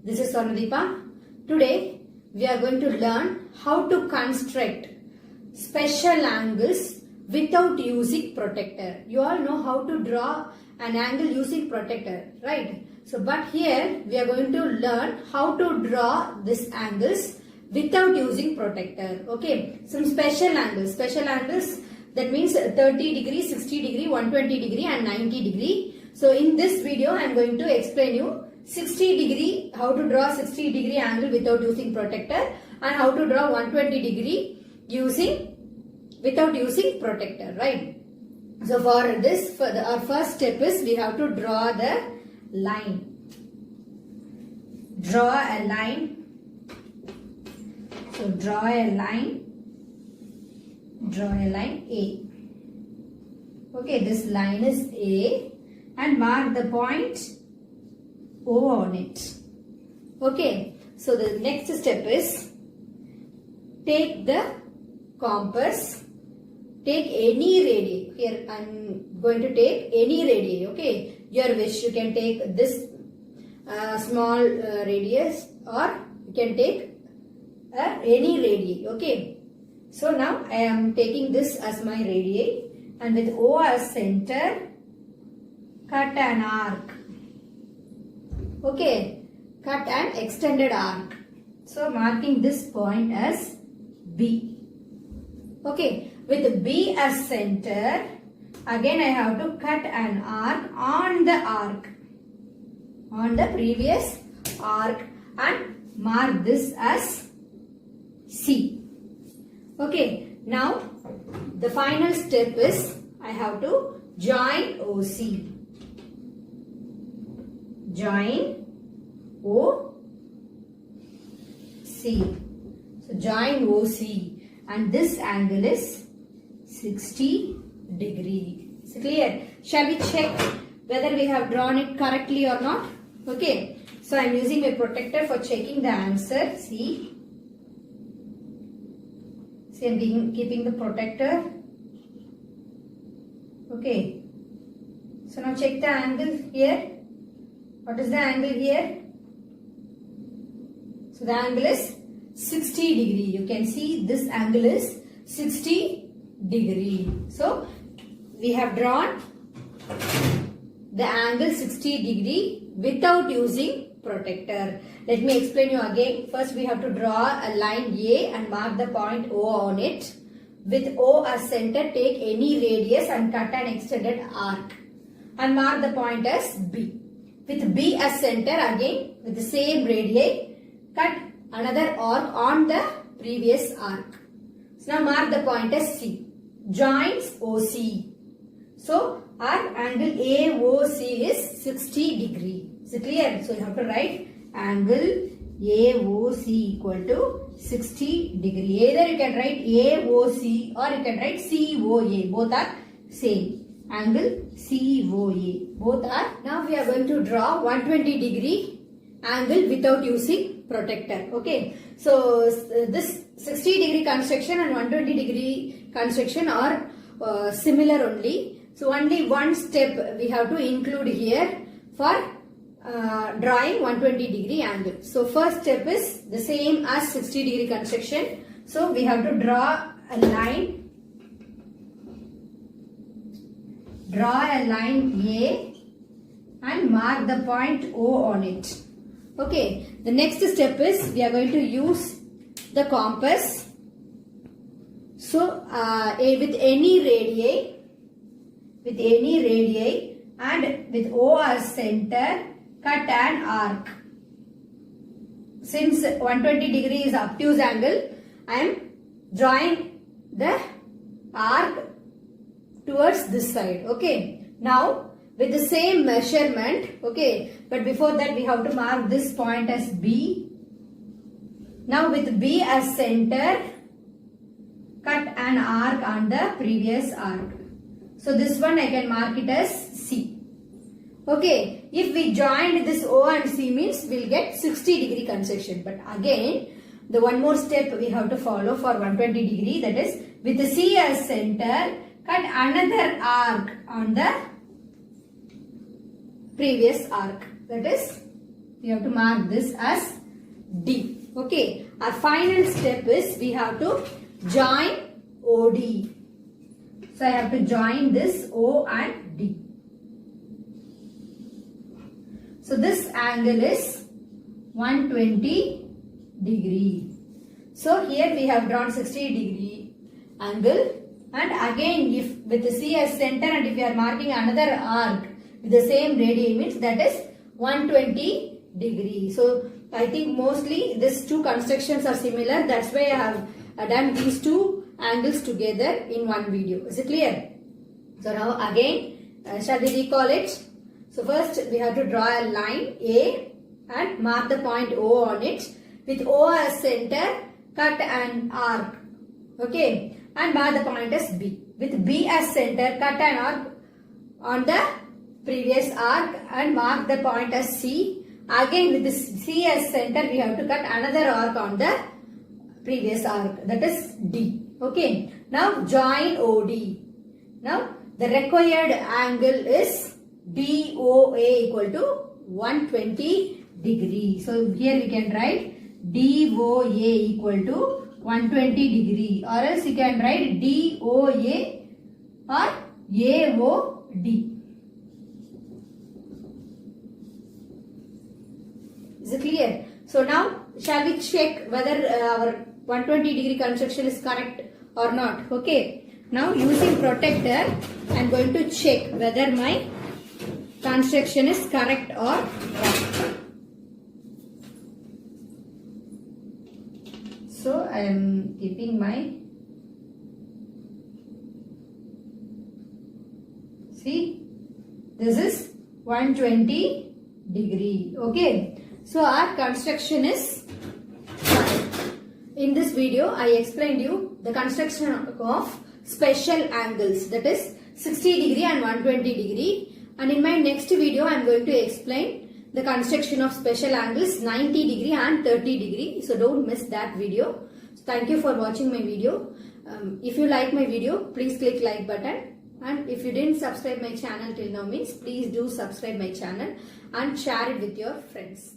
This is Swarnadeepa. Today we are going to learn how to construct special angles without using protractor. You all know how to draw an angle using protractor, right? So, but here we are going to learn how to draw these angles without using protractor. Okay, some special angles. Special angles, that means 30 degree, 60 degree, 120 degree and 90 degree. So in this video I am going to explain you 60 degree, how to draw 60 degree angle without using protractor, and how to draw 120 degree without using protractor, right? So for this, our first step is we have to draw the line. Draw a line. So draw a line A. Okay, this line is A and mark the point O on it. Okay, so the next step is take the compass, take any radii. Here I am going to take any radii. Okay, your wish, you can take this small radius, or you can take any radii. Okay, so now I am taking this as my radii, and with O as center, cut an arc. Okay, cut an extended arc. So marking this point as B. Okay, with B as center, again I have to cut an arc on the previous arc and mark this as C. Okay, now the final step is I have to join OC. Join OC. So join OC, and this angle is 60 degree. Is it clear? Shall we check whether we have drawn it correctly or not? Okay. So I am using my protractor for checking the answer. See I am keeping the protractor. Okay. So now check the angle here. What is the angle here? So the angle is 60 degree. You can see this angle is 60 degree. So we have drawn the angle 60 degree without using protractor. Let me explain you again. First we have to draw a line A and mark the point O on it. With O as center, take any radius and cut an extended arc and mark the point as B. With B as center, again with the same radii, cut another arc on the previous arc. So now mark the point as C. Joins OC. So our angle AOC is 60 degree. Is it clear? So you have to write angle AOC equal to 60 degree. Either you can write AOC or you can write COA. Both are same. Angle COA. Both are. Now we are going to draw 120 degree angle without using protractor. Okay. So this 60 degree construction and 120 degree construction are similar only. So only one step we have to include here for drawing 120 degree angle. So first step is the same as 60 degree construction. So we have to draw a line. Draw a line A and mark the point O on it. Okay, the next step is we are going to use the compass. So with any radii and with O as center, cut an arc. Since 120 degree is obtuse angle, I am drawing the arc towards this side. Okay, now with the same measurement, okay, but before that we have to mark this point as B. Now with B as center, cut an arc on the previous arc. So this one I can mark it as C. Okay, if we joined this O and C means we will get 60 degree construction. But again, the one more step we have to follow for 120 degree, that is with the C as center, cut another arc on the previous arc. That is we have to mark this as D. Okay. Our final step is we have to join OD. So I have to join this O and D. So this angle is 120 degree. So here we have drawn 60 degree angle, and again if with the C as center and if we are marking another arc with the same radii means that is 120 degree. So I think mostly these two constructions are similar, that's why I have done these two angles together in one video. Is it clear? So now again shall we recall it? So first we have to draw a line A and mark the point O on it. With O as center, cut an arc. Okay. And mark the point as B. With B as center, cut an arc on the previous arc and mark the point as C. Again with the C as center, we have to cut another arc on the previous arc. That is D. Okay. Now join OD. Now the required angle is DOA equal to 120 degree. So here we can write DOA equal to 120 degree, or else you can write DOA or AOD. Is it clear? So now shall we check whether our 120 degree construction is correct or not? Okay. Now using protector I am going to check whether my construction is correct or wrong. So I am keeping my, see, this is 120 degree. Okay. So our construction is correct. In this video I explained you the construction of special angles, that is 60 degree and 120 degree. And in my next video I am going to explain the construction of special angles 90 degree and 30 degree. So don't miss that video. So thank you for watching my video. If you like my video, please click like button. And if you didn't subscribe my channel till now means please do subscribe my channel and share it with your friends.